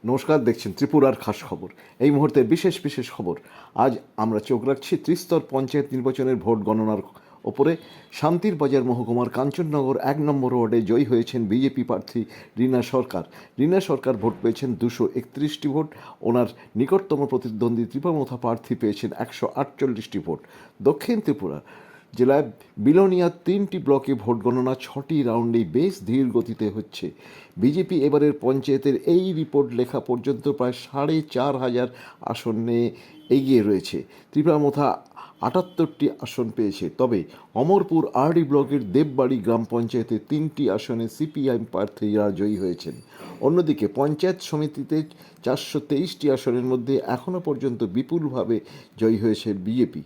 নমস্কার, দেখছেন ত্রিপুরার খাস খবর। এই মুহূর্তের বিশেষ খবর। আজ আমরা চোখ রাখছি ত্রিস্তর পঞ্চায়েত নির্বাচনের ভোট গণনার ওপরে। শান্তির বাজার মহকুমার কাঞ্চননগর 1 নম্বর ওয়ার্ডে জয়ী হয়েছেন বিজেপি প্রার্থী রীনা সরকার। রীনা সরকার ভোট পেয়েছেন 231টি ভোট। ওনার নিকটতম প্রতিদ্বন্দ্বী ত্রিপুরামথা প্রার্থী পেয়েছেন 148টি ভোট। দক্ষিণ ত্রিপুরা জেলায় বিলোনিয়া 3টি ব্লকে ভোট গণনা 6টি রাউন্ডেই বেশ ধীর গতিতে হচ্ছে। বিজেপি এবারের পঞ্চায়েতের এই রিপোর্ট লেখা পর্যন্ত প্রায় 4,500 আসন নিয়ে এগিয়ে রয়েছে। ত্রিপুরামথা 78টি আসন পেয়েছে। তবে অমরপুর আরডি ব্লকের দেববাড়ি গ্রাম পঞ্চায়েতে 3টি আসনে সিপিআইএম প্রার্থীরা জয়ী হয়েছেন। অন্যদিকে পঞ্চায়েত সমিতিতে 423টি আসনের মধ্যে এখনও পর্যন্ত বিপুলভাবে জয়ী হয়েছে বিজেপি।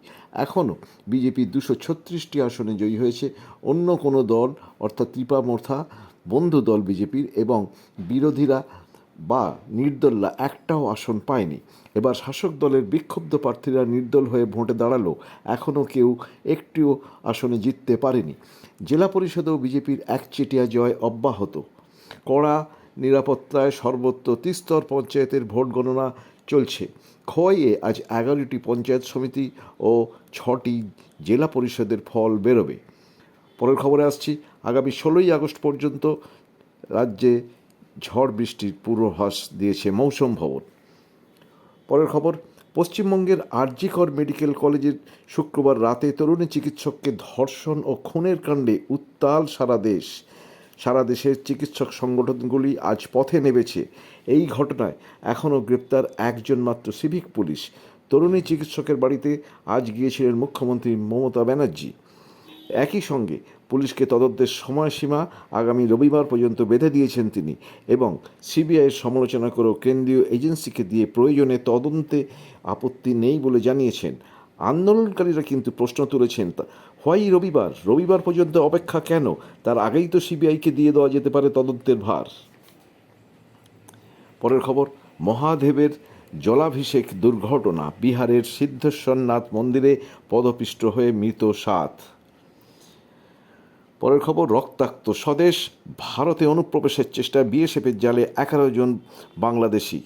এখনও বিজেপি 236টি আসনে জয়ী হয়েছে। অন্য কোনো দল অর্থাৎ ত্রিপুরামথা বন্ধু দল বিজেপির এবং বিরোধীরা বা নির্দলরা একটাও আসন পায়নি। এবার শাসক দলের বিক্ষুব্ধ প্রার্থীরা নির্দল হয়ে ভোটে দাঁড়ালেও এখনও কেউ একটিও আসনে জিততে পারেনি। জেলা পরিষদেও বিজেপির একচেটিয়া জয় অব্যাহত। কড়া নিরাপত্তায় সর্বত্র ত্রিস্তর পঞ্চায়েতের ভোট গণনা চলছে। খোয়াইয়ে আজ 11টি পঞ্চায়েত সমিতি ও 6টি জেলা পরিষদের ফল বেরোবে। পরের খবরে আসছি। আগামী 16ই আগস্ট পর্যন্ত রাজ্যে ঝড় বৃষ্টির পূর্বাভাস দিয়েছে মৌসুম ভবন। পরের খবর, পশ্চিমবঙ্গের আরজিকর মেডিকেল কলেজের শুক্রবার রাতে তরুণী চিকিৎসককে ধর্ষণ ও খুনের কাণ্ডে উত্তাল সারা দেশের চিকিৎসক সংগঠনগুলি আজ পথে নেমেছে। এই ঘটনায় এখনও গ্রেপ্তার একজন মাত্র সিভিক পুলিশ। তরুণী চিকিৎসকের বাড়িতে আজ গিয়েছিলেন মুখ্যমন্ত্রী মমতা ব্যানার্জি। একই সঙ্গে পুলিশকে তদন্তের সময়সীমা আগামী রবিবার পর্যন্ত বেঁধে দিয়েছেন তিনি এবং সিবিআইয়ের সমালোচনা করেও কেন্দ্রীয় এজেন্সিকে দিয়ে প্রয়োজনে তদন্তে আপত্তি নেই বলে জানিয়েছেন। আন্দোলনকারীরা কিন্তু প্রশ্ন তুলেছেন, হয় রবিবার পর্যন্ত অপেক্ষা কেন? তার আগেই তো সিবিআইকে দিয়ে দেওয়া যেতে পারে তদন্তের ভার। পরের খবর, মহাদেবের জলাভিষেক দুর্ঘটনা। বিহারের সিদ্ধেশ্বরনাথ মন্দিরে পদপিষ্ট হয়ে মৃত 7। পরের খবর, রক্তাক্ত স্বদেশ ভারতে অনুপ্রবেশের চেষ্টায় বিএসএফের জালে 11 জন বাংলাদেশি।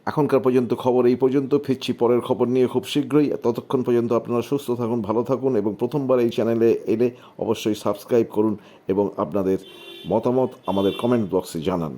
এখনকার পর্যন্ত খবর এই পর্যন্ত। ফিরছি পরের খবর নিয়ে খুব শীঘ্রই। ততক্ষণ পর্যন্ত আপনারা সুস্থ থাকুন, ভালো থাকুন এবং প্রথমবার এই চ্যানেলে এলে অবশ্যই সাবস্ক্রাইব করুন এবং আপনাদের মতামত আমাদের কমেন্ট বক্সে জানান।